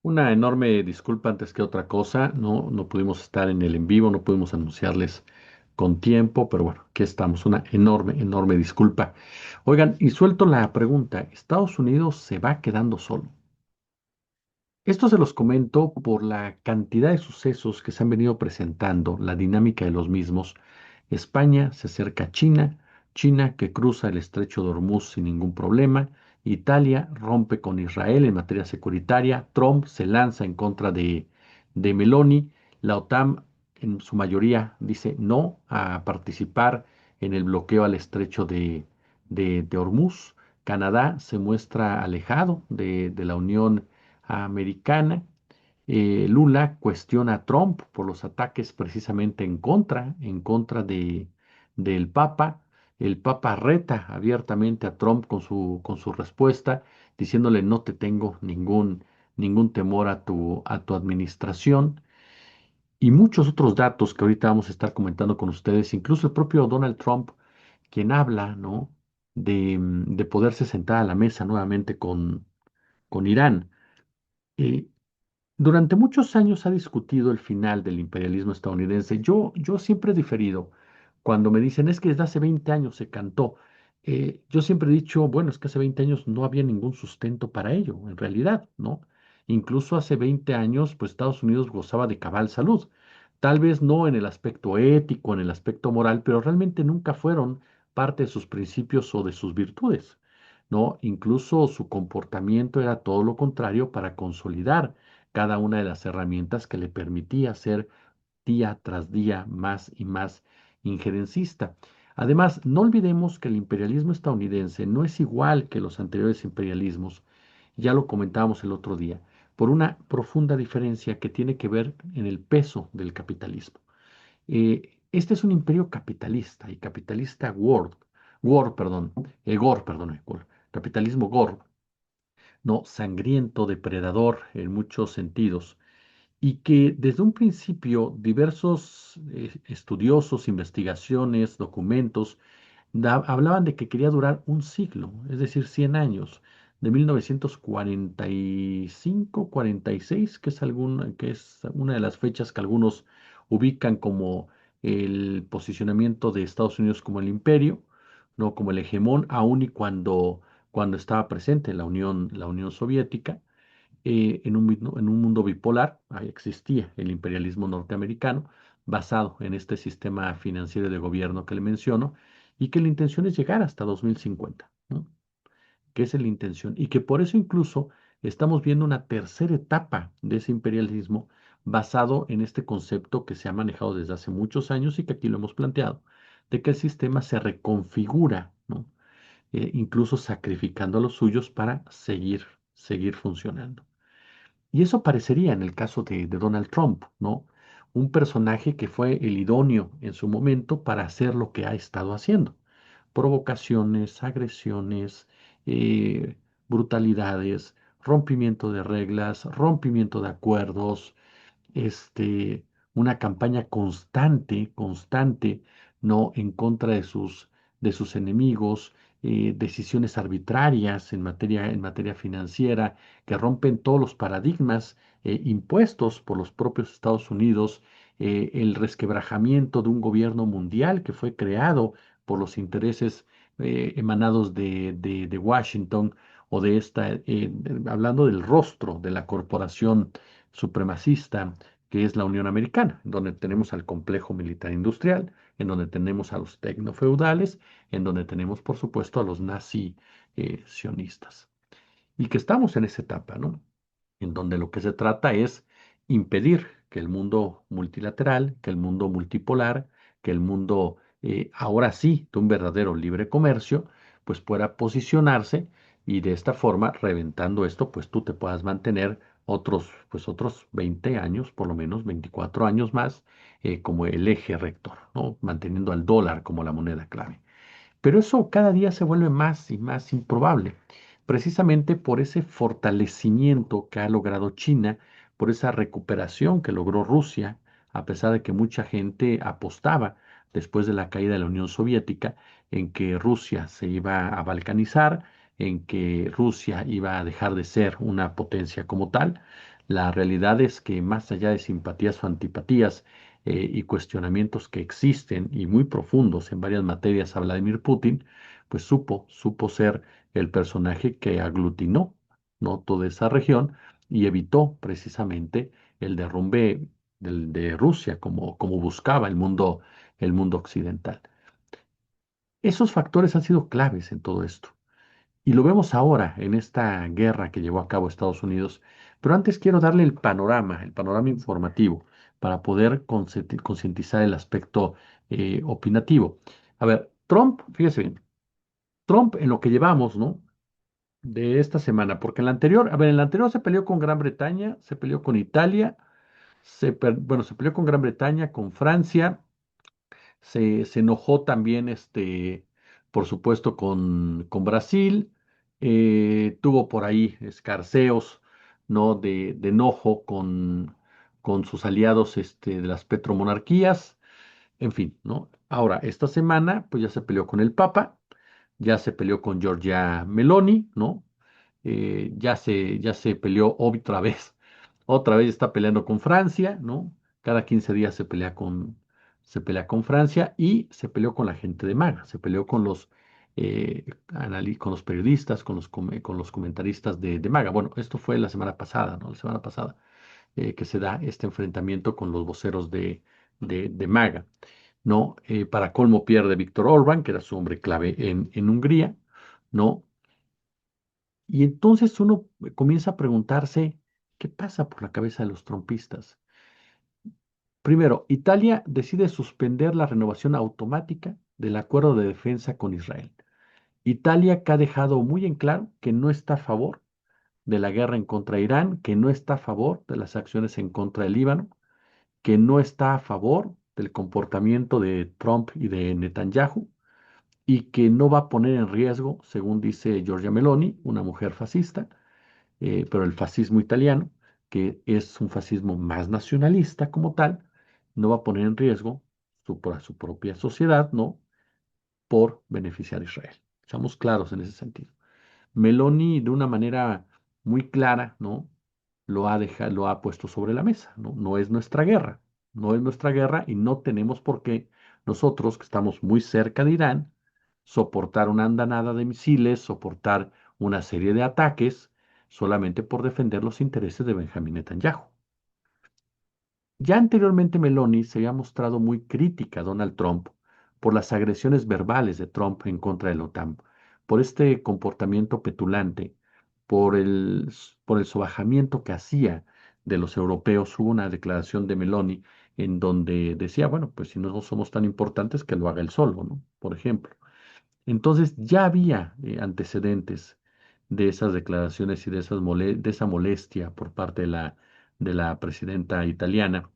Una enorme disculpa antes que otra cosa. No pudimos estar en el en vivo, no pudimos anunciarles con tiempo, pero bueno, aquí estamos. Una enorme, enorme disculpa. Oigan, y suelto la pregunta, ¿Estados Unidos se va quedando solo? Esto se los comento por la cantidad de sucesos que se han venido presentando, la dinámica de los mismos. España se acerca a China, China que cruza el estrecho de Hormuz sin ningún problema, Italia rompe con Israel en materia securitaria, Trump se lanza en contra de Meloni, la OTAN en su mayoría dice no a participar en el bloqueo al estrecho de Hormuz, Canadá se muestra alejado de la Unión americana. Lula cuestiona a Trump por los ataques precisamente en contra del Papa. El Papa reta abiertamente a Trump con su respuesta, diciéndole no te tengo ningún temor a tu administración. Y muchos otros datos que ahorita vamos a estar comentando con ustedes, incluso el propio Donald Trump, quien habla, ¿no? de poderse sentar a la mesa nuevamente con Irán. Eh, Durante muchos años ha discutido el final del imperialismo estadounidense. Yo siempre he diferido cuando me dicen es que desde hace 20 años se cantó. Yo siempre he dicho, bueno, es que hace 20 años no había ningún sustento para ello, en realidad, ¿no? Incluso hace 20 años, pues Estados Unidos gozaba de cabal salud. Tal vez no en el aspecto ético, en el aspecto moral, pero realmente nunca fueron parte de sus principios o de sus virtudes, ¿no? Incluso su comportamiento era todo lo contrario para consolidar cada una de las herramientas que le permitía ser día tras día más y más injerencista. Además, no olvidemos que el imperialismo estadounidense no es igual que los anteriores imperialismos, ya lo comentábamos el otro día, por una profunda diferencia que tiene que ver en el peso del capitalismo. Este es un imperio capitalista y capitalista Gore, capitalismo Gore, no sangriento, depredador en muchos sentidos y que desde un principio diversos estudiosos, investigaciones, documentos, hablaban de que quería durar un siglo, es decir, 100 años, de 1945, 46, que es una de las fechas que algunos ubican como el posicionamiento de Estados Unidos como el imperio, no como el hegemón, aun y cuando estaba presente la Unión Soviética en un mundo bipolar, ahí existía el imperialismo norteamericano basado en este sistema financiero de gobierno que le menciono y que la intención es llegar hasta 2050, ¿no? Que esa es la intención y que por eso incluso estamos viendo una tercera etapa de ese imperialismo basado en este concepto que se ha manejado desde hace muchos años y que aquí lo hemos planteado, de que el sistema se reconfigura, ¿no? Incluso sacrificando a los suyos para seguir funcionando. Y eso parecería en el caso de Donald Trump, ¿no? Un personaje que fue el idóneo en su momento para hacer lo que ha estado haciendo. Provocaciones, agresiones, eh, brutalidades, rompimiento de reglas, rompimiento de acuerdos, este, una campaña constante, constante, ¿no? En contra de sus enemigos, decisiones arbitrarias en materia financiera que rompen todos los paradigmas impuestos por los propios Estados Unidos, el resquebrajamiento de un gobierno mundial que fue creado por los intereses emanados de Washington o hablando del rostro de la corporación supremacista que es la Unión Americana, en donde tenemos al complejo militar industrial, en donde tenemos a los tecnofeudales, en donde tenemos, por supuesto, a los nazi sionistas. Y que estamos en esa etapa, ¿no? En donde lo que se trata es impedir que el mundo multilateral, que el mundo multipolar, que el mundo, ahora sí, de un verdadero libre comercio, pues pueda posicionarse y de esta forma, reventando esto, pues tú te puedas mantener pues otros 20 años, por lo menos 24 años más, como el eje rector, ¿no? Manteniendo al dólar como la moneda clave. Pero eso cada día se vuelve más y más improbable, precisamente por ese fortalecimiento que ha logrado China, por esa recuperación que logró Rusia, a pesar de que mucha gente apostaba después de la caída de la Unión Soviética en que Rusia se iba a balcanizar, en que Rusia iba a dejar de ser una potencia como tal. La realidad es que más allá de simpatías o antipatías y cuestionamientos que existen y muy profundos en varias materias a Vladimir Putin, pues supo ser el personaje que aglutinó, ¿no?, toda esa región y evitó precisamente el derrumbe de Rusia como buscaba el mundo occidental. Esos factores han sido claves en todo esto. Y lo vemos ahora en esta guerra que llevó a cabo Estados Unidos. Pero antes quiero darle el panorama informativo, para poder concientizar el aspecto opinativo. A ver, Trump, fíjese bien, Trump en lo que llevamos, ¿no?, de esta semana, porque en la anterior, a ver, en la anterior se peleó con Gran Bretaña, se peleó con Italia, bueno, se peleó con Gran Bretaña, con Francia. Se enojó también, por supuesto, con Brasil. Tuvo por ahí escarceos, ¿no?, de enojo con sus aliados, de las petromonarquías. En fin, ¿no? Ahora, esta semana, pues ya se peleó con el Papa, ya se peleó con Giorgia Meloni, ¿no? Ya se peleó otra vez está peleando con Francia, ¿no? Cada 15 días se pelea con Francia y se peleó con la gente de MAGA, se peleó con los periodistas, con los comentaristas de MAGA. Bueno, esto fue la semana pasada, ¿no? La semana pasada que se da este enfrentamiento con los voceros de MAGA, ¿no? Para colmo pierde Víctor Orbán, que era su hombre clave en Hungría, ¿no? Y entonces uno comienza a preguntarse, ¿qué pasa por la cabeza de los trompistas? Primero, Italia decide suspender la renovación automática del acuerdo de defensa con Israel. Italia que ha dejado muy en claro que no está a favor de la guerra en contra de Irán, que no está a favor de las acciones en contra del Líbano, que no está a favor del comportamiento de Trump y de Netanyahu y que no va a poner en riesgo, según dice Giorgia Meloni, una mujer fascista, pero el fascismo italiano, que es un fascismo más nacionalista como tal, no va a poner en riesgo su propia sociedad, ¿no?, por beneficiar a Israel. Seamos claros en ese sentido. Meloni, de una manera muy clara, ¿no?, lo ha puesto sobre la mesa, ¿no? No es nuestra guerra, no es nuestra guerra y no tenemos por qué nosotros, que estamos muy cerca de Irán, soportar una andanada de misiles, soportar una serie de ataques solamente por defender los intereses de Benjamín Netanyahu. Ya anteriormente Meloni se había mostrado muy crítica a Donald Trump por las agresiones verbales de Trump en contra de la OTAN, por este comportamiento petulante, por el sobajamiento que hacía de los europeos. Hubo una declaración de Meloni en donde decía, bueno, pues si no somos tan importantes, que lo haga él solo, ¿no? Por ejemplo. Entonces ya había antecedentes de esas declaraciones y de esa molestia por parte de la presidenta italiana,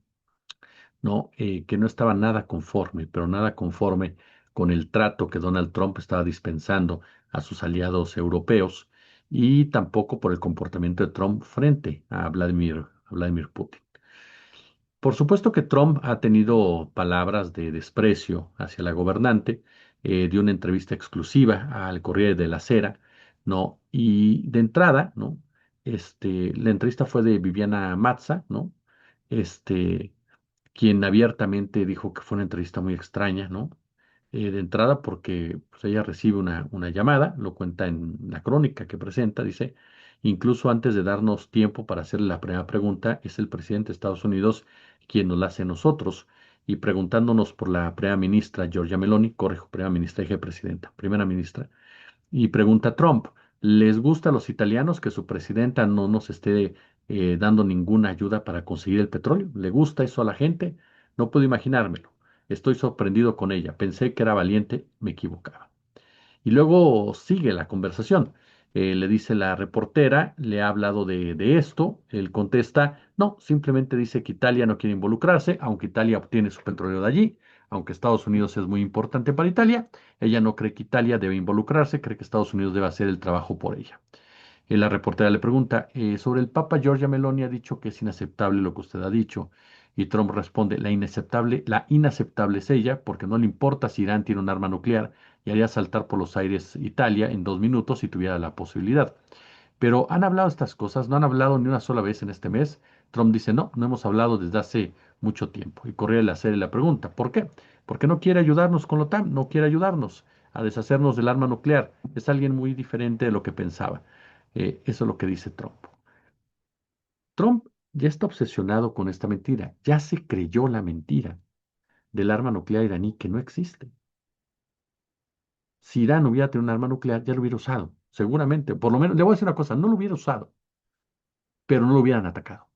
¿no? Que no estaba nada conforme, pero nada conforme con el trato que Donald Trump estaba dispensando a sus aliados europeos y tampoco por el comportamiento de Trump frente a Vladimir Putin. Por supuesto que Trump ha tenido palabras de desprecio hacia la gobernante, dio una entrevista exclusiva al Corriere de la Sera, ¿no? Y de entrada, ¿no? La entrevista fue de Viviana Mazza, ¿no? Este, quien abiertamente dijo que fue una entrevista muy extraña, ¿no? De entrada porque pues, ella recibe una llamada, lo cuenta en la crónica que presenta, dice, incluso antes de darnos tiempo para hacerle la primera pregunta, es el presidente de Estados Unidos quien nos la hace a nosotros, y preguntándonos por la primera ministra Giorgia Meloni, corrijo, primera ministra, dije presidenta, primera ministra, y pregunta a Trump, ¿les gusta a los italianos que su presidenta no nos esté dando ninguna ayuda para conseguir el petróleo? ¿Le gusta eso a la gente? No puedo imaginármelo. Estoy sorprendido con ella. Pensé que era valiente, me equivocaba. Y luego sigue la conversación. Le dice la reportera, le ha hablado de esto. Él contesta, no, simplemente dice que Italia no quiere involucrarse, aunque Italia obtiene su petróleo de allí, aunque Estados Unidos es muy importante para Italia. Ella no cree que Italia debe involucrarse, cree que Estados Unidos debe hacer el trabajo por ella. La reportera le pregunta, sobre el Papa Giorgia Meloni ha dicho que es inaceptable lo que usted ha dicho. Y Trump responde, la inaceptable es ella, porque no le importa si Irán tiene un arma nuclear y haría saltar por los aires Italia en 2 minutos si tuviera la posibilidad. Pero han hablado estas cosas, no han hablado ni una sola vez en este mes. Trump dice, no, no hemos hablado desde hace mucho tiempo. Y corría a hacerle la pregunta, ¿por qué? Porque no quiere ayudarnos con la OTAN, no quiere ayudarnos a deshacernos del arma nuclear. Es alguien muy diferente de lo que pensaba. Eso es lo que dice Trump. Trump ya está obsesionado con esta mentira, ya se creyó la mentira del arma nuclear iraní que no existe. Si Irán hubiera tenido un arma nuclear, ya lo hubiera usado, seguramente. Por lo menos, le voy a decir una cosa, no lo hubiera usado, pero no lo hubieran atacado.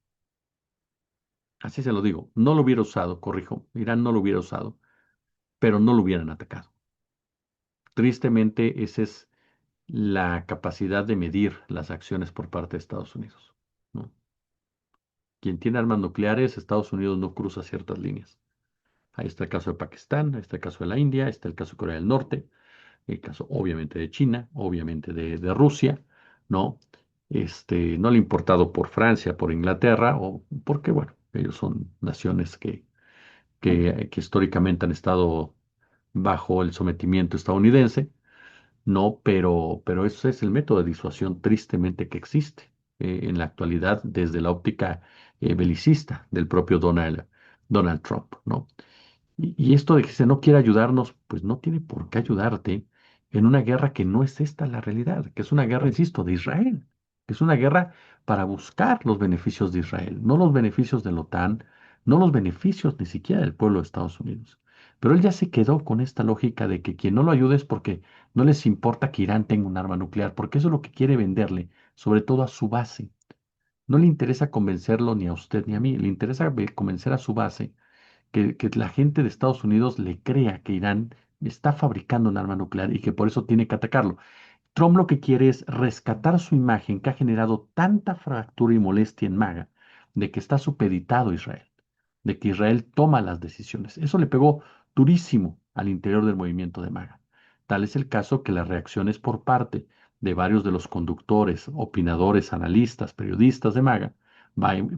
Así se lo digo, no lo hubiera usado, corrijo, Irán no lo hubiera usado, pero no lo hubieran atacado. Tristemente, esa es la capacidad de medir las acciones por parte de Estados Unidos, ¿no? Quien tiene armas nucleares, Estados Unidos no cruza ciertas líneas. Ahí está el caso de Pakistán, ahí está el caso de la India, ahí está el caso de Corea del Norte, el caso obviamente de China, obviamente de Rusia, ¿no? No le ha importado por Francia, por Inglaterra, o porque, bueno, ellos son naciones que históricamente han estado bajo el sometimiento estadounidense, no, pero ese es el método de disuasión tristemente que existe en la actualidad desde la óptica belicista del propio Donald Trump, ¿no? Y esto de que se no quiere ayudarnos, pues no tiene por qué ayudarte en una guerra que no es esta la realidad, que es una guerra, insisto, de Israel, que es una guerra para buscar los beneficios de Israel, no los beneficios de la OTAN, no los beneficios ni siquiera del pueblo de Estados Unidos. Pero él ya se quedó con esta lógica de que quien no lo ayude es porque no les importa que Irán tenga un arma nuclear, porque eso es lo que quiere venderle, sobre todo a su base. No le interesa convencerlo ni a usted ni a mí, le interesa convencer a su base que la gente de Estados Unidos le crea que Irán está fabricando un arma nuclear y que por eso tiene que atacarlo. Trump lo que quiere es rescatar su imagen que ha generado tanta fractura y molestia en MAGA de que está supeditado a Israel, de que Israel toma las decisiones. Eso le pegó durísimo al interior del movimiento de MAGA. Tal es el caso que las reacciones por parte de varios de los conductores, opinadores, analistas, periodistas de MAGA,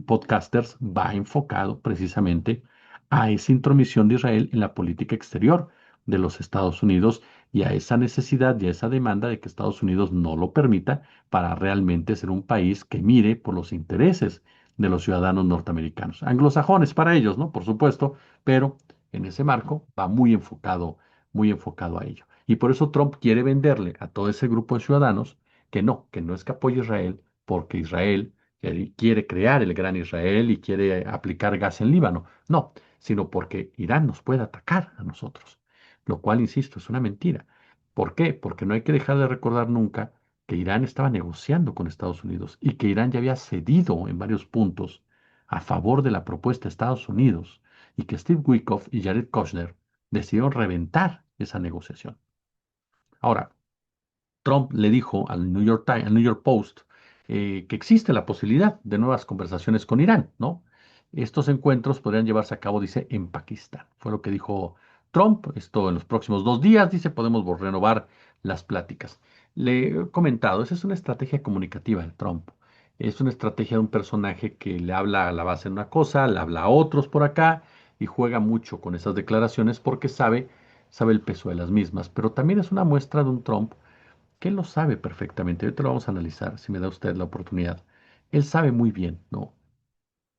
podcasters, va enfocado precisamente a esa intromisión de Israel en la política exterior de los Estados Unidos y a esa necesidad y a esa demanda de que Estados Unidos no lo permita para realmente ser un país que mire por los intereses de los ciudadanos norteamericanos. Anglosajones para ellos, ¿no? Por supuesto, pero en ese marco va muy enfocado a ello. Y por eso Trump quiere venderle a todo ese grupo de ciudadanos que no es que apoye a Israel, porque Israel quiere crear el gran Israel y quiere aplicar gas en Líbano. No, sino porque Irán nos puede atacar a nosotros, lo cual, insisto, es una mentira. ¿Por qué? Porque no hay que dejar de recordar nunca que Irán estaba negociando con Estados Unidos y que Irán ya había cedido en varios puntos a favor de la propuesta de Estados Unidos y que Steve Witkoff y Jared Kushner decidieron reventar esa negociación. Ahora, Trump le dijo al New York Times, al New York Post que existe la posibilidad de nuevas conversaciones con Irán, ¿no? Estos encuentros podrían llevarse a cabo, dice, en Pakistán. Fue lo que dijo Trump. Esto en los próximos 2 días, dice, podemos renovar las pláticas. Le he comentado, esa es una estrategia comunicativa de Trump. Es una estrategia de un personaje que le habla a la base en una cosa, le habla a otros por acá y juega mucho con esas declaraciones porque sabe el peso de las mismas. Pero también es una muestra de un Trump que él lo sabe perfectamente. Ahorita lo vamos a analizar, si me da usted la oportunidad. Él sabe muy bien, ¿no?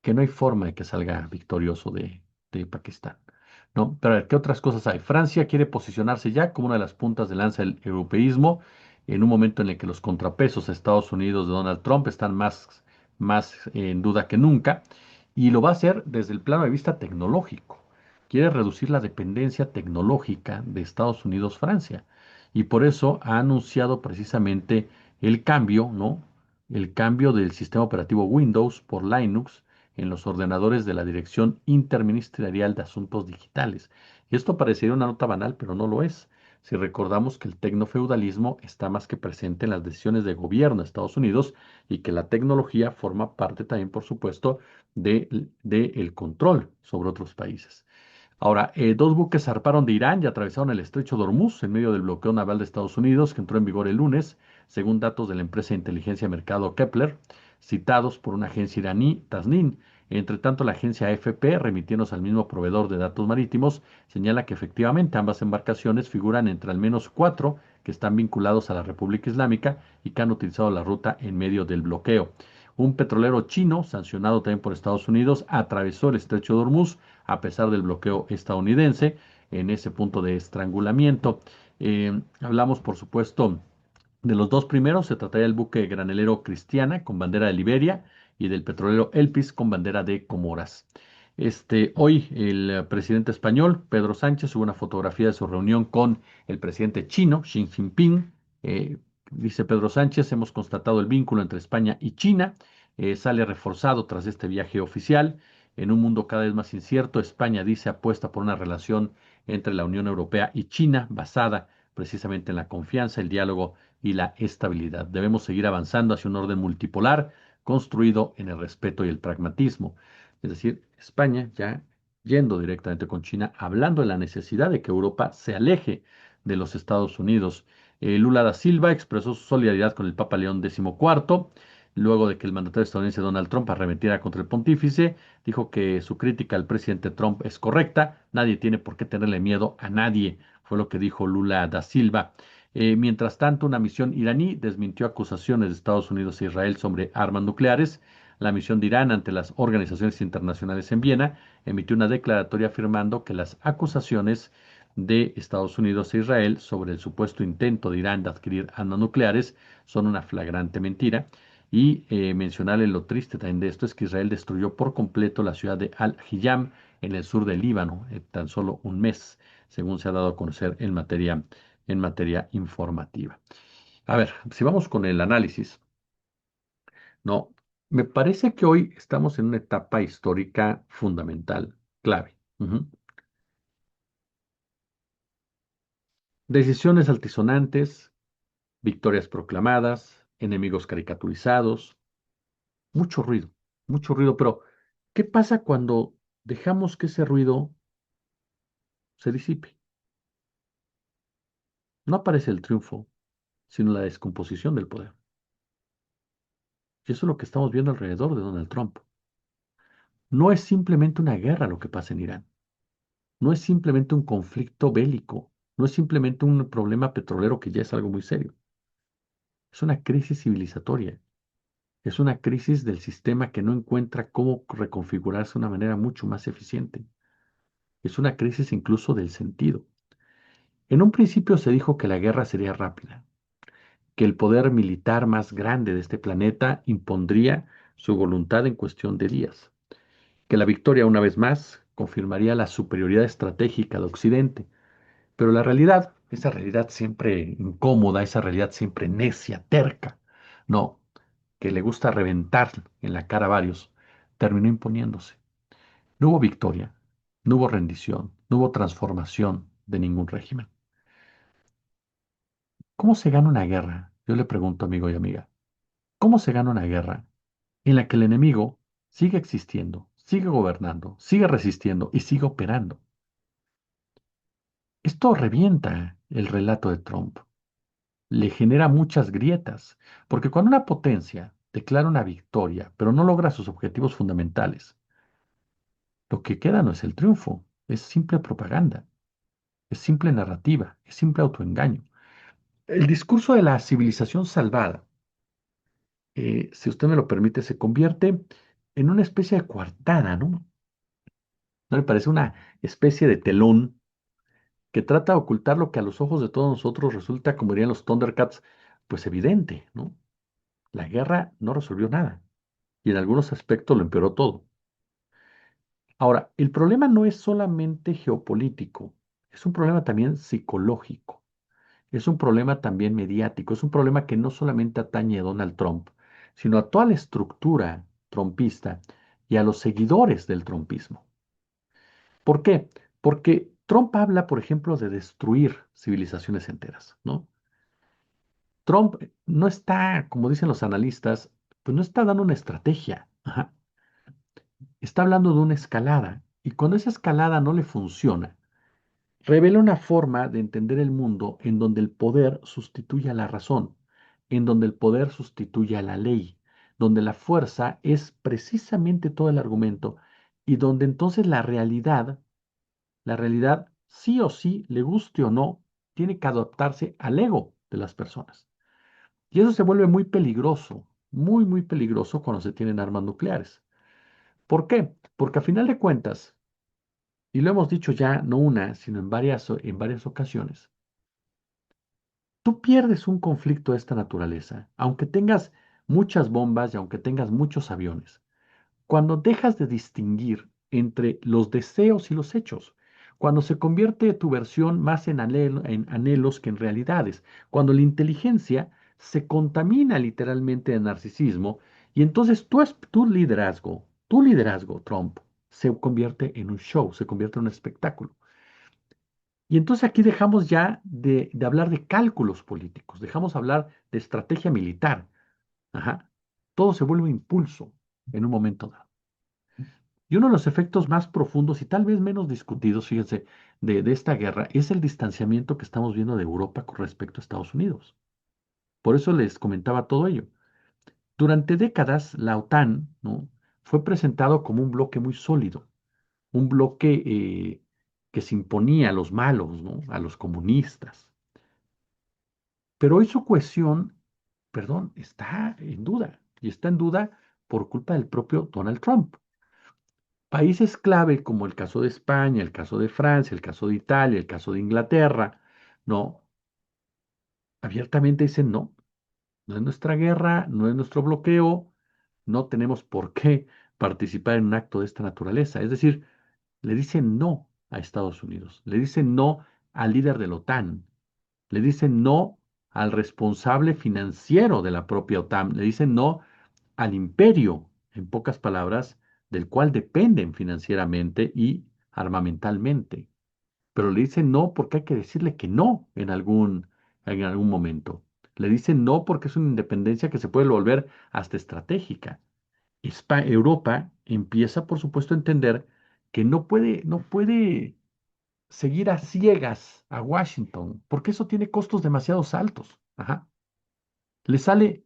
Que no hay forma de que salga victorioso de Pakistán, ¿no? Pero a ver, ¿qué otras cosas hay? Francia quiere posicionarse ya como una de las puntas de lanza del europeísmo en un momento en el que los contrapesos a Estados Unidos de Donald Trump están más en duda que nunca, y lo va a hacer desde el plano de vista tecnológico. Quiere reducir la dependencia tecnológica de Estados Unidos-Francia, y por eso ha anunciado precisamente el cambio, ¿no? El cambio del sistema operativo Windows por Linux en los ordenadores de la Dirección Interministerial de Asuntos Digitales. Esto parecería una nota banal, pero no lo es. Si recordamos que el tecnofeudalismo está más que presente en las decisiones de gobierno de Estados Unidos y que la tecnología forma parte también, por supuesto, el control sobre otros países. Ahora, dos buques zarparon de Irán y atravesaron el estrecho de Hormuz en medio del bloqueo naval de Estados Unidos que entró en vigor el lunes, según datos de la empresa de inteligencia de mercado Kepler, citados por una agencia iraní, Tasnim. Entre tanto, la agencia AFP, remitiéndose al mismo proveedor de datos marítimos, señala que efectivamente ambas embarcaciones figuran entre al menos 4 que están vinculados a la República Islámica y que han utilizado la ruta en medio del bloqueo. Un petrolero chino, sancionado también por Estados Unidos, atravesó el estrecho de Hormuz a pesar del bloqueo estadounidense en ese punto de estrangulamiento. Hablamos, por supuesto, de los dos primeros. Se trataría del buque granelero Cristiana con bandera de Liberia y del petrolero Elpis con bandera de Comoras. Hoy el presidente español, Pedro Sánchez, subió una fotografía de su reunión con el presidente chino, Xi Jinping. Eh, Dice Pedro Sánchez: hemos constatado el vínculo entre España y China. Sale reforzado tras este viaje oficial. En un mundo cada vez más incierto, España, dice, apuesta por una relación entre la Unión Europea y China basada precisamente en la confianza, el diálogo y la estabilidad. Debemos seguir avanzando hacia un orden multipolar construido en el respeto y el pragmatismo. Es decir, España ya yendo directamente con China, hablando de la necesidad de que Europa se aleje de los Estados Unidos. Lula da Silva expresó su solidaridad con el Papa León XIV, luego de que el mandatario estadounidense Donald Trump arremetiera contra el pontífice. Dijo que su crítica al presidente Trump es correcta, nadie tiene por qué tenerle miedo a nadie, fue lo que dijo Lula da Silva. Mientras tanto, una misión iraní desmintió acusaciones de Estados Unidos e Israel sobre armas nucleares. La misión de Irán ante las organizaciones internacionales en Viena emitió una declaratoria afirmando que las acusaciones de Estados Unidos e Israel sobre el supuesto intento de Irán de adquirir armas nucleares son una flagrante mentira. Y mencionarle lo triste también de esto es que Israel destruyó por completo la ciudad de Al-Hiyam en el sur del Líbano en tan solo un mes, según se ha dado a conocer en materia informativa. A ver, si vamos con el análisis, no, me parece que hoy estamos en una etapa histórica fundamental, clave. Ujú. Decisiones altisonantes, victorias proclamadas, enemigos caricaturizados, mucho ruido, pero ¿qué pasa cuando dejamos que ese ruido se disipe? No aparece el triunfo, sino la descomposición del poder. Y eso es lo que estamos viendo alrededor de Donald Trump. No es simplemente una guerra lo que pasa en Irán. No es simplemente un conflicto bélico. No es simplemente un problema petrolero que ya es algo muy serio. Es una crisis civilizatoria. Es una crisis del sistema que no encuentra cómo reconfigurarse de una manera mucho más eficiente. Es una crisis incluso del sentido. En un principio se dijo que la guerra sería rápida, que el poder militar más grande de este planeta impondría su voluntad en cuestión de días, que la victoria una vez más confirmaría la superioridad estratégica de Occidente. Pero la realidad, esa realidad siempre incómoda, esa realidad siempre necia, terca, no, que le gusta reventar en la cara a varios, terminó imponiéndose. No hubo victoria, no hubo rendición, no hubo transformación de ningún régimen. ¿Cómo se gana una guerra? Yo le pregunto, amigo y amiga, ¿cómo se gana una guerra en la que el enemigo sigue existiendo, sigue gobernando, sigue resistiendo y sigue operando? Esto revienta el relato de Trump, le genera muchas grietas, porque cuando una potencia declara una victoria, pero no logra sus objetivos fundamentales, lo que queda no es el triunfo, es simple propaganda, es simple narrativa, es simple autoengaño. El discurso de la civilización salvada, si usted me lo permite, se convierte en una especie de coartada, ¿no? ¿No le parece una especie de telón que trata de ocultar lo que a los ojos de todos nosotros resulta, como dirían los Thundercats, pues evidente, ¿no? La guerra no resolvió nada y en algunos aspectos lo empeoró todo. Ahora, el problema no es solamente geopolítico, es un problema también psicológico, es un problema también mediático, es un problema que no solamente atañe a Donald Trump, sino a toda la estructura trumpista y a los seguidores del trumpismo. ¿Por qué? Porque Trump habla, por ejemplo, de destruir civilizaciones enteras, ¿no? Trump no está, como dicen los analistas, pues no está dando una estrategia, ajá, está hablando de una escalada. Y cuando esa escalada no le funciona, revela una forma de entender el mundo en donde el poder sustituye a la razón, en donde el poder sustituye a la ley, donde la fuerza es precisamente todo el argumento y donde entonces la realidad sí o sí, le guste o no, tiene que adaptarse al ego de las personas. Y eso se vuelve muy peligroso, muy, muy peligroso cuando se tienen armas nucleares. ¿Por qué? Porque a final de cuentas, y lo hemos dicho ya no una, sino en varias ocasiones, tú pierdes un conflicto de esta naturaleza, aunque tengas muchas bombas y aunque tengas muchos aviones. Cuando dejas de distinguir entre los deseos y los hechos, cuando se convierte tu versión más en anhelos que en realidades, cuando la inteligencia se contamina literalmente de narcisismo y entonces tu liderazgo, Trump, se convierte en un show, se convierte en un espectáculo. Y entonces aquí dejamos ya de hablar de cálculos políticos, dejamos hablar de estrategia militar. Ajá. Todo se vuelve impulso en un momento dado. Y uno de los efectos más profundos y tal vez menos discutidos, fíjense, de esta guerra es el distanciamiento que estamos viendo de Europa con respecto a Estados Unidos. Por eso les comentaba todo ello. Durante décadas, la OTAN, ¿no? fue presentado como un bloque muy sólido, un bloque que se imponía a los malos, ¿no? A los comunistas. Pero hoy su cohesión, perdón, está en duda. Y está en duda por culpa del propio Donald Trump. Países clave como el caso de España, el caso de Francia, el caso de Italia, el caso de Inglaterra, no, abiertamente dicen no, no es nuestra guerra, no es nuestro bloqueo, no tenemos por qué participar en un acto de esta naturaleza. Es decir, le dicen no a Estados Unidos, le dicen no al líder de la OTAN, le dicen no al responsable financiero de la propia OTAN, le dicen no al imperio, en pocas palabras, del cual dependen financieramente y armamentalmente. Pero le dicen no porque hay que decirle que no en algún momento. Le dicen no porque es una independencia que se puede volver hasta estratégica. Europa empieza, por supuesto, a entender que no puede seguir a ciegas a Washington, porque eso tiene costos demasiado altos. Ajá. Le sale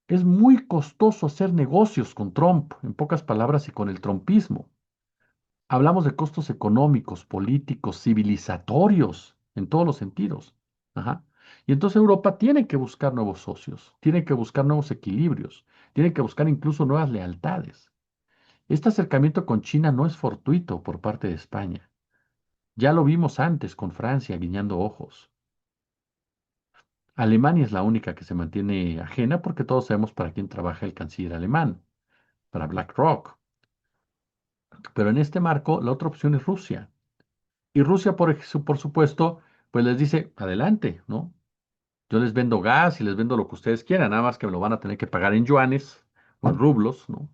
Es muy costoso hacer negocios con Trump, en pocas palabras, y con el trumpismo. Hablamos de costos económicos, políticos, civilizatorios, en todos los sentidos. Ajá. Y entonces Europa tiene que buscar nuevos socios, tiene que buscar nuevos equilibrios, tiene que buscar incluso nuevas lealtades. Este acercamiento con China no es fortuito por parte de España. Ya lo vimos antes con Francia guiñando ojos. Alemania es la única que se mantiene ajena porque todos sabemos para quién trabaja el canciller alemán, para BlackRock. Pero en este marco, la otra opción es Rusia. Y Rusia, por supuesto, pues les dice, adelante, ¿no? Yo les vendo gas y les vendo lo que ustedes quieran, nada más que me lo van a tener que pagar en yuanes o en rublos, ¿no?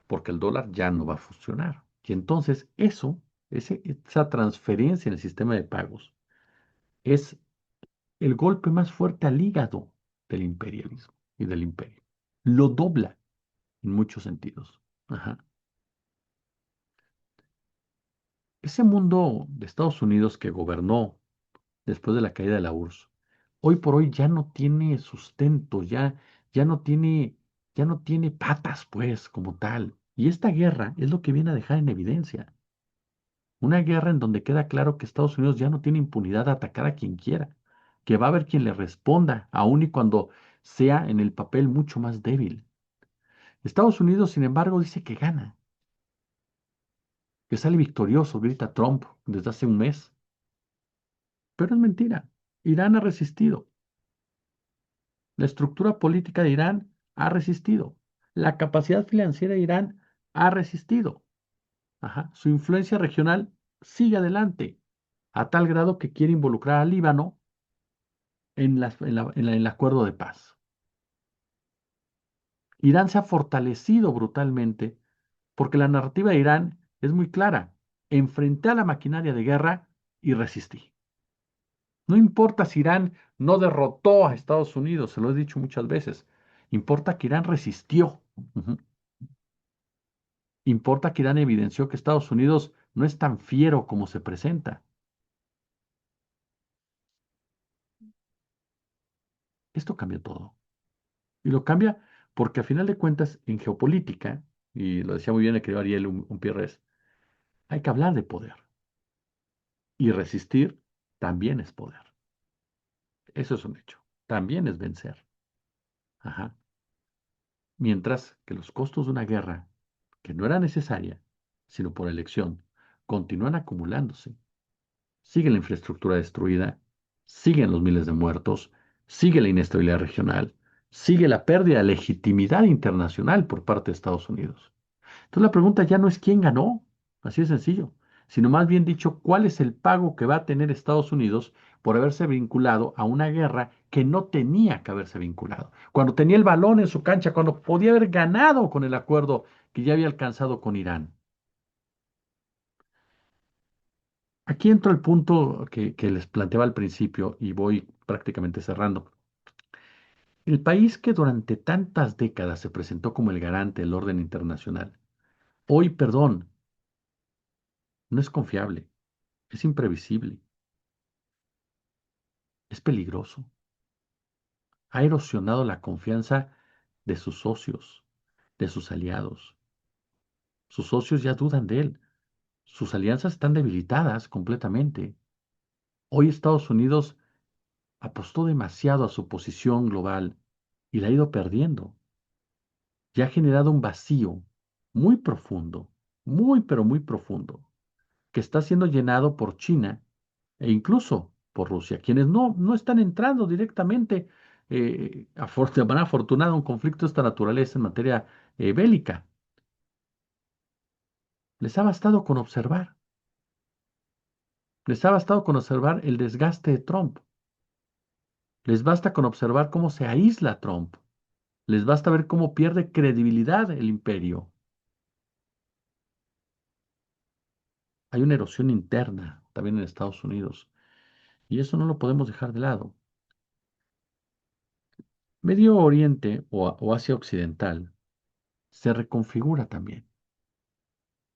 Porque el dólar ya no va a funcionar. Y entonces esa transferencia en el sistema de pagos es el golpe más fuerte al hígado del imperialismo y del imperio. Lo dobla en muchos sentidos. Ajá. Ese mundo de Estados Unidos que gobernó después de la caída de la URSS, hoy por hoy ya no tiene sustento, ya no tiene, ya no tiene patas, pues, como tal. Y esta guerra es lo que viene a dejar en evidencia. Una guerra en donde queda claro que Estados Unidos ya no tiene impunidad de atacar a quien quiera, que va a haber quien le responda, aun y cuando sea en el papel mucho más débil. Estados Unidos, sin embargo, dice que gana, que sale victorioso, grita Trump desde hace un mes. Pero es mentira. Irán ha resistido. La estructura política de Irán ha resistido. La capacidad financiera de Irán ha resistido. Ajá. Su influencia regional sigue adelante, a tal grado que quiere involucrar al Líbano en el acuerdo de paz. Irán se ha fortalecido brutalmente porque la narrativa de Irán es muy clara. Enfrenté a la maquinaria de guerra y resistí. No importa si Irán no derrotó a Estados Unidos, se lo he dicho muchas veces. Importa que Irán resistió. Ujú. Importa que Irán evidenció que Estados Unidos no es tan fiero como se presenta. Esto cambia todo. Y lo cambia porque a final de cuentas en geopolítica, y lo decía muy bien el querido Ariel Umpierres, hay que hablar de poder y resistir también es poder. Eso es un hecho. También es vencer. Ajá. Mientras que los costos de una guerra, que no era necesaria, sino por elección, continúan acumulándose. Sigue la infraestructura destruida, siguen los miles de muertos, sigue la inestabilidad regional, sigue la pérdida de legitimidad internacional por parte de Estados Unidos. Entonces la pregunta ya no es quién ganó, así de sencillo, sino más bien dicho, cuál es el pago que va a tener Estados Unidos por haberse vinculado a una guerra que no tenía que haberse vinculado. Cuando tenía el balón en su cancha, cuando podía haber ganado con el acuerdo que ya había alcanzado con Irán. Aquí entro al punto que les planteaba al principio y voy prácticamente cerrando. El país que durante tantas décadas se presentó como el garante del orden internacional, hoy, perdón, no es confiable, es imprevisible, es peligroso. Ha erosionado la confianza de sus socios, de sus aliados. Sus socios ya dudan de él. Sus alianzas están debilitadas completamente. Hoy Estados Unidos apostó demasiado a su posición global y la ha ido perdiendo. Y ha generado un vacío muy profundo, muy pero muy profundo, que está siendo llenado por China e incluso por Rusia, quienes no están entrando directamente de manera afortunada a un conflicto de esta naturaleza en materia bélica. Les ha bastado con observar, les ha bastado con observar el desgaste de Trump, les basta con observar cómo se aísla Trump, les basta ver cómo pierde credibilidad el imperio. Hay una erosión interna también en Estados Unidos y eso no lo podemos dejar de lado. Medio Oriente o Asia Occidental se reconfigura también.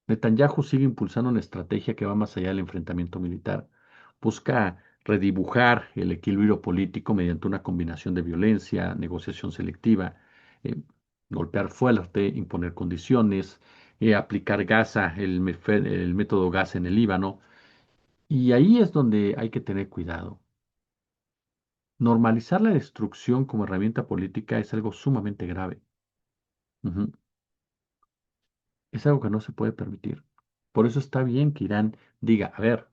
Netanyahu sigue impulsando una estrategia que va más allá del enfrentamiento militar. Busca redibujar el equilibrio político mediante una combinación de violencia, negociación selectiva, eh, golpear fuerte, imponer condiciones, aplicar Gaza, el método Gaza en el Líbano. Y ahí es donde hay que tener cuidado. Normalizar la destrucción como herramienta política es algo sumamente grave. Ujú. Es algo que no se puede permitir. Por eso está bien que Irán diga, a ver,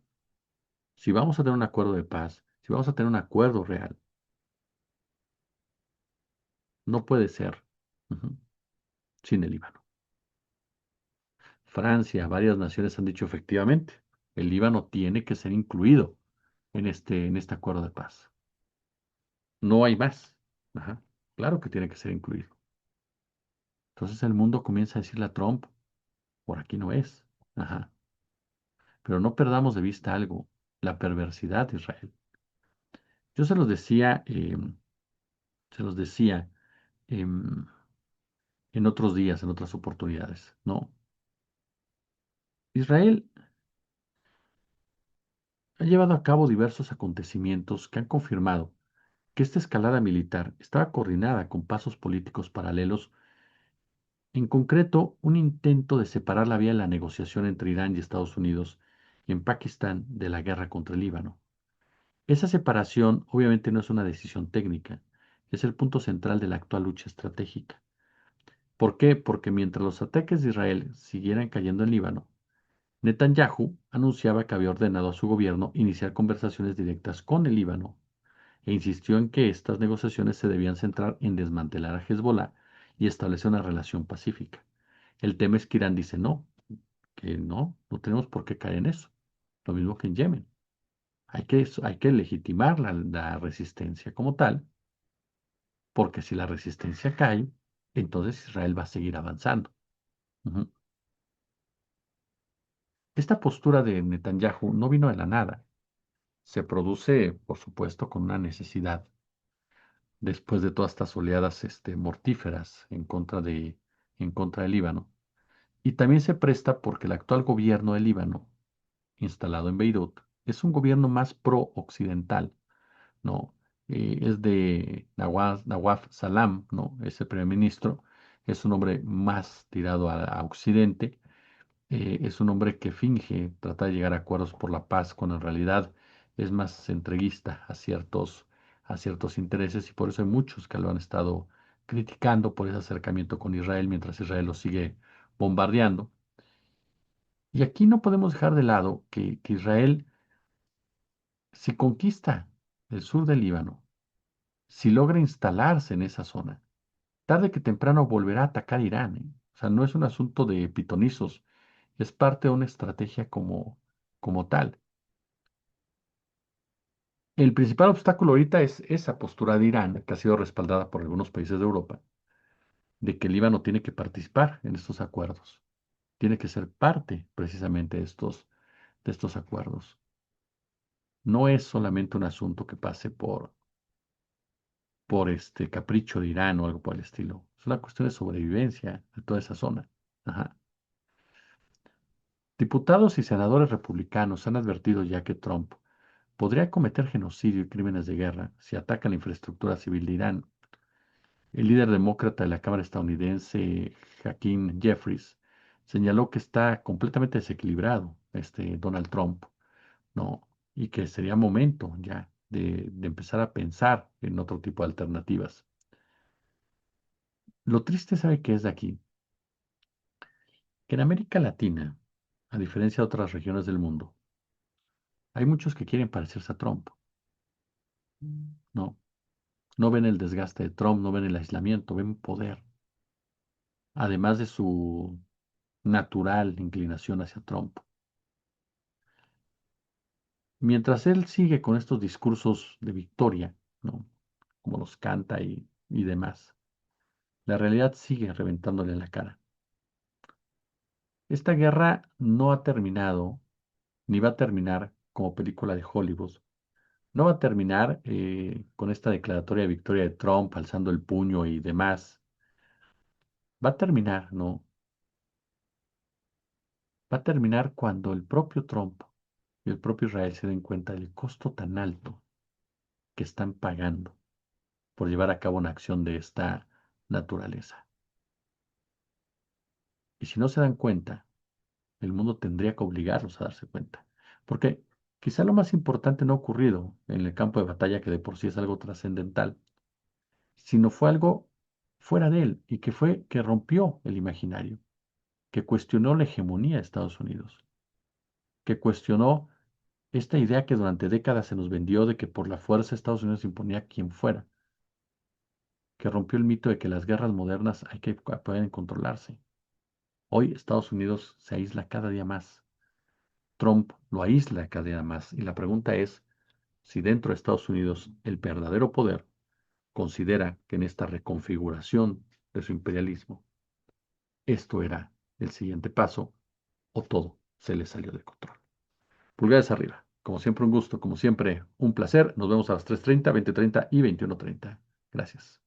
si vamos a tener un acuerdo de paz, si vamos a tener un acuerdo real, no puede ser ujú, sin el Líbano. Francia, varias naciones han dicho efectivamente, el Líbano tiene que ser incluido en este acuerdo de paz. No hay más. Ajá, claro que tiene que ser incluido. Entonces el mundo comienza a decirle a Trump, por aquí no es. Ajá. Pero no perdamos de vista algo, la perversidad de Israel. Yo se los decía em, en otros días, en otras oportunidades, ¿no? Israel ha llevado a cabo diversos acontecimientos que han confirmado que esta escalada militar estaba coordinada con pasos políticos paralelos, en concreto un intento de separar la vía de la negociación entre Irán y Estados Unidos y en Pakistán de la guerra contra el Líbano. Esa separación obviamente no es una decisión técnica, es el punto central de la actual lucha estratégica. ¿Por qué? Porque mientras los ataques de Israel siguieran cayendo en Líbano, Netanyahu anunciaba que había ordenado a su gobierno iniciar conversaciones directas con el Líbano e insistió en que estas negociaciones se debían centrar en desmantelar a Hezbollah y establecer una relación pacífica. El tema es que Irán dice no, que no tenemos por qué caer en eso. Lo mismo que en Yemen. Hay que legitimar la resistencia como tal, porque si la resistencia cae, entonces Israel va a seguir avanzando. Ujú. Esta postura de Netanyahu no vino de la nada. Se produce, por supuesto, con una necesidad después de todas estas oleadas mortíferas en contra del Líbano. Y también se presta porque el actual gobierno del Líbano, instalado en Beirut, es un gobierno más pro-occidental, ¿no? Es de Nawaf Salam, ¿no? Ese primer ministro es un hombre más tirado a Occidente, es un hombre que finge tratar de llegar a acuerdos por la paz, cuando en realidad es más entreguista a ciertos intereses y por eso hay muchos que lo han estado criticando por ese acercamiento con Israel mientras Israel lo sigue bombardeando. Y aquí no podemos dejar de lado que Israel, si conquista el sur del Líbano, si logra instalarse en esa zona, tarde que temprano volverá a atacar Irán, ¿eh? O sea, no es un asunto de pitonizos, es parte de una estrategia como tal. El principal obstáculo ahorita es esa postura de Irán, que ha sido respaldada por algunos países de Europa, de que el Líbano tiene que participar en estos acuerdos, tiene que ser parte precisamente de estos acuerdos. No es solamente un asunto que pase por este capricho de Irán o algo por el estilo. Es una cuestión de sobrevivencia de toda esa zona. Ajá. Diputados y senadores republicanos han advertido ya que Trump podría cometer genocidio y crímenes de guerra si ataca la infraestructura civil de Irán. El líder demócrata de la Cámara estadounidense, Hakeem Jeffries, señaló que está completamente desequilibrado Donald Trump, ¿no? Y que sería momento ya de empezar a pensar en otro tipo de alternativas. Lo triste, ¿sabe qué es de aquí? Que en América Latina, a diferencia de otras regiones del mundo, hay muchos que quieren parecerse a Trump, ¿no? No ven el desgaste de Trump, no ven el aislamiento, ven poder, además de su natural inclinación hacia Trump. Mientras él sigue con estos discursos de victoria, ¿no? Como los canta y demás, la realidad sigue reventándole en la cara. Esta guerra no ha terminado, ni va a terminar como película de Hollywood. No va a terminar con esta declaratoria de victoria de Trump alzando el puño y demás. Va a terminar, ¿no? Va a terminar cuando el propio Trump y el propio Israel se den cuenta del costo tan alto que están pagando por llevar a cabo una acción de esta naturaleza. Y si no se dan cuenta, el mundo tendría que obligarlos a darse cuenta. Porque quizá lo más importante no ha ocurrido en el campo de batalla, que de por sí es algo trascendental, sino fue algo fuera de él y que fue que rompió el imaginario, que cuestionó la hegemonía de Estados Unidos, que cuestionó esta idea que durante décadas se nos vendió de que por la fuerza Estados Unidos imponía a quien fuera, que rompió el mito de que las guerras modernas hay que pueden controlarse. Hoy Estados Unidos se aísla cada día más. Trump lo aísla cada día más. Y la pregunta es si dentro de Estados Unidos el verdadero poder considera que en esta reconfiguración de su imperialismo esto era el siguiente paso o todo se le salió de control. Pulgares arriba. Como siempre un gusto, como siempre un placer. Nos vemos a las 3:30, 20:30 y 21:30. Gracias.